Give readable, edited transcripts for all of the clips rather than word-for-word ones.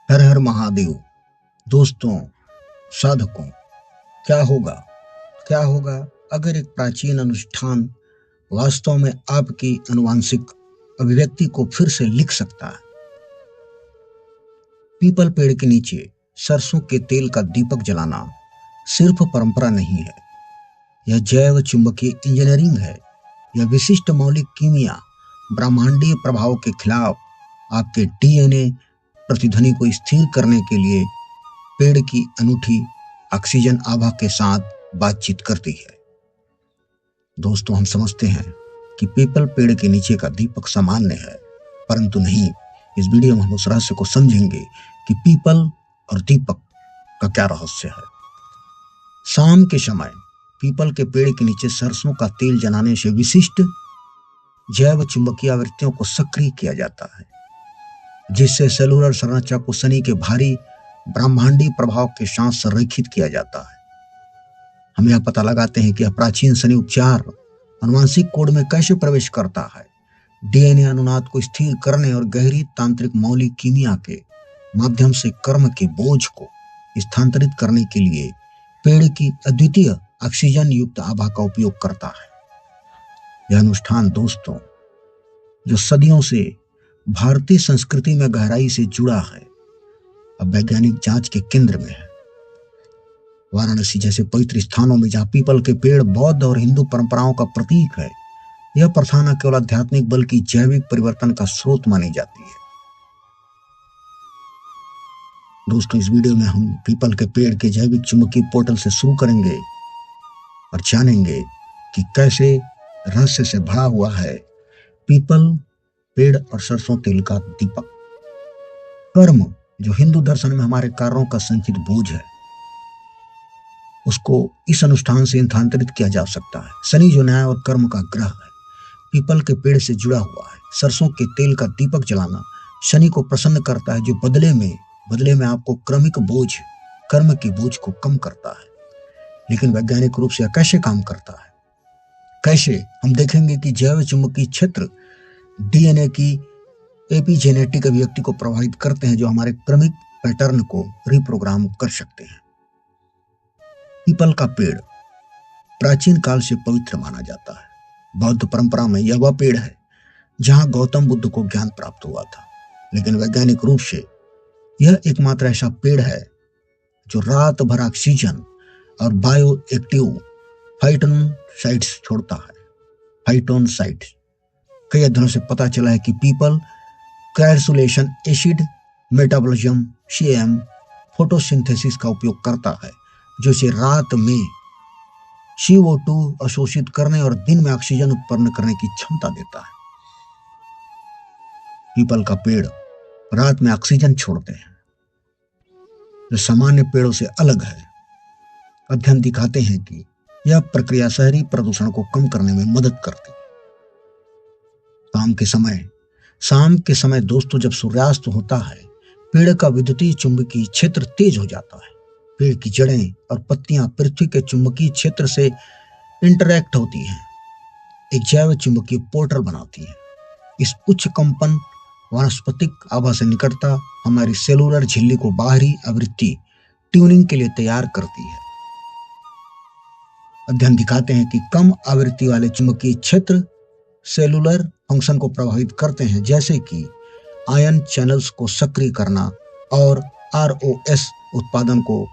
हर हर महादेव। दोस्तों, साधकों, क्या होगा अगर एक प्राचीन अनुष्ठान वास्तव में आपकी आनुवंशिक अभिव्यक्ति को फिर से लिख सकता है। पीपल पेड़ के नीचे सरसों के तेल का दीपक जलाना सिर्फ परंपरा नहीं है, यह जैव चुंबकीय इंजीनियरिंग है। यह विशिष्ट मौलिक कीमिया ब्रह्मांडीय प्रभाव के खिलाफ आपके डीएनए प्रतिध्वनि को स्थिर करने के लिए पेड़ की अनूठी ऑक्सीजन आभा के साथ बातचीत करती है। दोस्तों, हम समझते हैं कि पीपल पेड़ के नीचे का दीपक सामान्य है, परंतु नहीं। इस वीडियो में हम उस रहस्य को समझेंगे कि पीपल और दीपक का क्या रहस्य है। शाम के समय पीपल के पेड़ के नीचे सरसों का तेल जलाने से विशिष्ट जैव चुंबकीय आवृत्तियों को सक्रिय किया जाता है, जिससे सेलुलर संरचना को शनि के भारी ब्रह्मांडीय प्रभाव के साथ संरेखित किया जाता है। हम यह पता लगाते हैं कि यह प्राचीन शनि उपचार आनुवंशिक कोड में कैसे प्रवेश करता है। डीएनए अनुनाद को स्थिर करने और गहरी तांत्रिक मौलिक कीमिया के माध्यम से कर्म के बोझ को स्थानांतरित करने के लिए पेड़ की अद्वितीय ऑक्सीजन युक्त आभा का उपयोग करता है। यह अनुष्ठान दोस्तों, जो सदियों से भारतीय संस्कृति में गहराई से जुड़ा है, अब वैज्ञानिक जांच के केंद्र में है। वाराणसी जैसे पवित्र स्थानों में जहां पीपल के पेड़ बौद्ध और हिंदू परंपराओं का प्रतीक है, यह प्रथा न केवल आध्यात्मिक बल्कि जैविक परिवर्तन का स्रोत मानी जाती है। दोस्तों, इस वीडियो में हम पीपल के पेड़ के जैविक चुंबकीय पोर्टल से शुरू करेंगे और जानेंगे कि कैसे रहस्य से भरा हुआ है पीपल पेड़ और सरसों तेल का दीपक। कर्म, जो हिंदू दर्शन में हमारे कार्यों का संचित बोझ है, उसको इस अनुष्ठान से स्थानांतरित किया जा सकता है। शनि जो न्याय और कर्म का ग्रह है, पीपल के पेड़ से जुड़ा हुआ है। सरसों के तेल का दीपक जलाना शनि को प्रसन्न करता है, जो बदले में आपको कर्म के बोझ को कम करता है। लेकिन वैज्ञानिक रूप से यह कैसे काम करता है, कैसे हम देखेंगे कि जैव चुंबकीय क्षेत्र डीएनए की एपिजेनेटिक अभिव्यक्ति को प्रभावित करते हैं, जो हमारे क्रमिक पैटर्न को रिप्रोग्राम कर सकते हैं। पीपल का पेड़ प्राचीन काल से पवित्र माना जाता है। बौद्ध परंपरा में यह वह पेड़ है जहां गौतम बुद्ध को ज्ञान प्राप्त हुआ था। लेकिन वैज्ञानिक रूप से यह एकमात्र ऐसा पेड़ है जो रात भर ऑक्सीजन और बायो एक्टिव फाइटोनसाइट्स छोड़ता है। फाइटोनसाइट्स, कई अध्ययनों से पता चला है कि peepal crassulacean acid metabolism CAM photosynthesis का उपयोग करता है, जो इसे रात में CO2 अवशोषित करने और दिन में ऑक्सीजन उत्पन्न करने की क्षमता देता है। पीपल का पेड़ रात में ऑक्सीजन छोड़ते हैं, जो सामान्य पेड़ों से अलग है। अध्ययन दिखाते हैं कि यह प्रक्रिया शहरी प्रदूषण को कम करने में मदद करती है। शाम के समय दोस्तों, जब सूर्यास्त होता है, पेड़ का विद्युतीय चुंबकीय क्षेत्र तेज हो जाता है। पेड़ की जड़ें और पत्तियां पृथ्वी के चुंबकीय क्षेत्र से इंटरैक्ट होती हैं, एक जैव चुंबकीय पोर्टल बनाती हैं। इस उच्च कंपन वानस्पतिक आभा से निकटता हमारी सेलुलर झिल्ली को बाहरी आवृत्ति ट्यूनिंग के लिए तैयार करती है। अध्ययन दिखाते हैं कि कम आवृत्ति वाले चुंबकीय क्षेत्र सेलुलर फंक्शन को प्रभावित करते हैं, जैसे कि आयन चैनल्स को सक्रिय करना और ROS उत्पादन को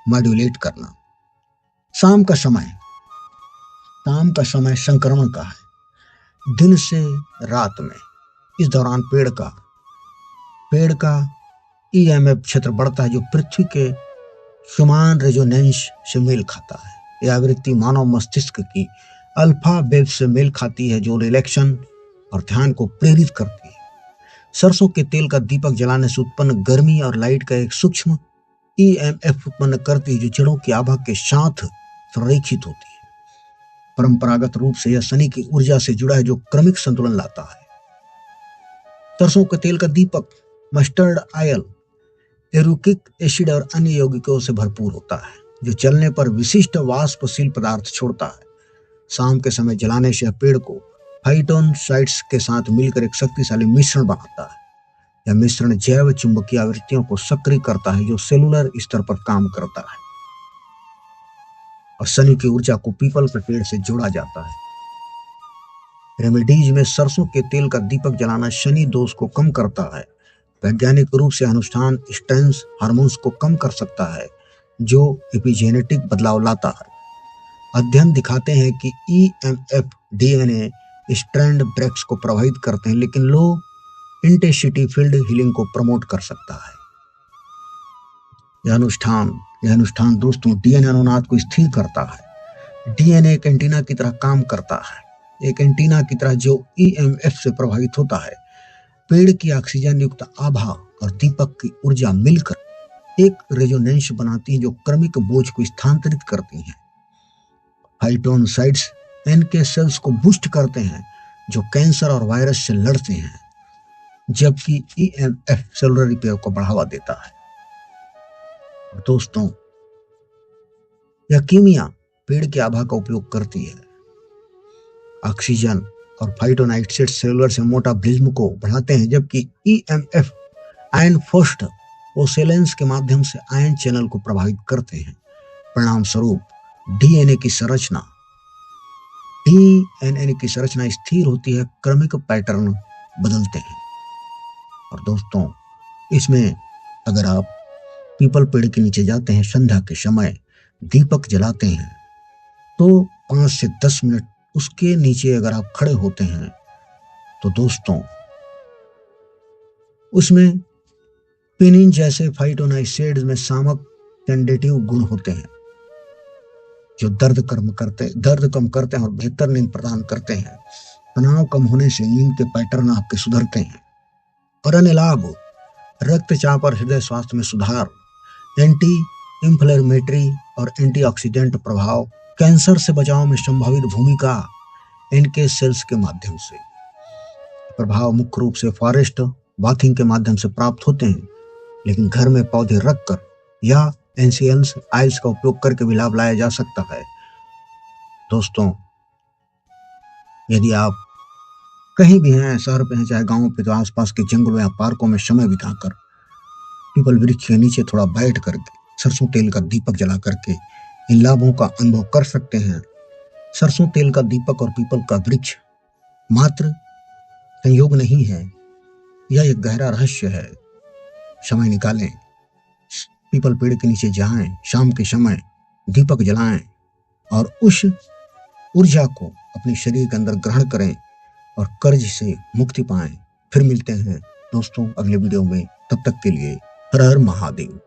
मॉड्यूलेट करना। शाम का समय संक्रमण का है, दिन से रात में। इस दौरान पेड़ का EMF क्षेत्र बढ़ता है, जो पृथ्वी के समान रेजोनेंस से मेल खाता है। यह आवृत्ति मानव मस्तिष्क की अल्फा वेव से मेल खाती है, जो रिलैक्सेशन और ध्यान को प्रेरित करती है। सरसों के तेल का दीपक जलाने से उत्पन्न गर्मी और लाइट का एक सूक्ष्म EMF उत्पन्न करती है, जो जड़ों की आभा के साथ संरेखित होती है। परंपरागत रूप से यह शनि की ऊर्जा से जुड़ा है, जो क्रमिक संतुलन लाता है। सरसों के तेल का दीपक मस्टर्ड ऑयल, एरुकिक एसिड और अन्य यौगिकों से भरपूर होता है, जो जलने पर विशिष्ट वाष्पशील पदार्थ छोड़ता है। शाम के समय जलाने से पेड़ को फाइटोनसाइट्स के साथ मिलकर एक शक्तिशाली मिश्रण बनाता है, यह मिश्रण जैव चुंबकीय आवृत्तियों को सक्रिय करता है जो सेलुलर स्तर पर काम करता है और शनि की ऊर्जा को पीपल के पेड़ से जोड़ा जाता है। रेमेडीज में सरसों के तेल का दीपक जलाना शनि दोष को कम करता है। वैज्ञानिक रूप से अनुष्ठान स्ट्रेस हार्मोन्स को कम कर सकता है जो एपिजेनेटिक बदलाव लाता है। अध्ययन दिखाते हैं कि ईएमएफ डीएनए स्ट्रैंड ब्रेक्स को प्रभावित करते हैं लेकिन लो इंटेंसिटी फील्ड हीलिंग को प्रमोट कर सकता है। यह अनुष्ठान दोस्तों डीएनए अनुनाद को स्थिर करता है। डीएनए एक एंटीना की तरह काम करता है, एक एंटीना की तरह जो ईएमएफ से प्रभावित होता है। पेड़ की ऑक्सीजन युक्त आभा और दीपक की ऊर्जा मिलकर एक रेजोनेंस बनाती है जो क्रमिक बोझ को स्थानांतरित करती है। फाइटोनसाइड्स एनके सेल्स को बूस्ट करते हैं जो कैंसर और वायरस से लड़ते हैं, जबकि ईएमएफ सेलुलर रिपेयर को बढ़ावा देता है। और दोस्तों, यह कीमिया पेड़ की आभा का उपयोग करती है। ऑक्सीजन और फाइटोनाइट्रेट्स सेलुलर से मेटाबॉलिज्म को बढ़ाते हैं, जबकि ईएमएफ आयन फर्स्ट ओसेलेंस के माध्यम से आयन चैनल को प्रभावित करते हैं। परिणाम स्वरूप डीएनए की संरचना स्थिर होती है, क्रमिक पैटर्न बदलते हैं। और दोस्तों, इसमें अगर आप पीपल पेड़ के नीचे जाते हैं, संध्या के समय दीपक जलाते हैं, तो 5 से 10 मिनट उसके नीचे अगर आप खड़े होते हैं तो दोस्तों उसमें पिनिन जैसे फाइटोनाइट्रेट्स में सामक टेंडेटिव गुण होते हैं जो दर्द कम करते हैं और बेहतर नींद प्रदान करते हैं। तनाव कम होने से नींद के पैटर्न आपके सुधरते हैं। और अन्य लाभ, रक्तचाप और हृदय स्वास्थ्य में सुधार, एंटी इंफ्लेमेटरी और एंटीऑक्सीडेंट प्रभाव, कैंसर से बचाव में संभावित भूमिका एनके सेल्स के माध्यम से। प्रभाव मुख्य रूप से फॉरेस्ट बाथिंग के माध्यम से प्राप्त होते हैं, लेकिन घर में पौधे रखकर या एसेंशियल ऑयल्स का उपयोग करके भी लाभ लाया जा सकता है। दोस्तों, यदि आप कहीं भी हैं, शहर पे हैं चाहे गांव पे, तो आसपास के जंगलों या पार्कों में समय बिताकर पीपल वृक्ष के नीचे थोड़ा बैठ करके सरसों तेल का दीपक जला करके इन लाभों का अनुभव कर सकते हैं। सरसों तेल का दीपक और पीपल का वृक्ष मात्र संयोग नहीं है, यह एक गहरा रहस्य है। समय निकालें, पीपल पेड़ के नीचे जाएं, शाम के समय दीपक जलाएं और उस ऊर्जा को अपने शरीर के अंदर ग्रहण करें और कर्ज से मुक्ति पाएं। फिर मिलते हैं दोस्तों अगले वीडियो में, तब तक के लिए हर हर महादेव।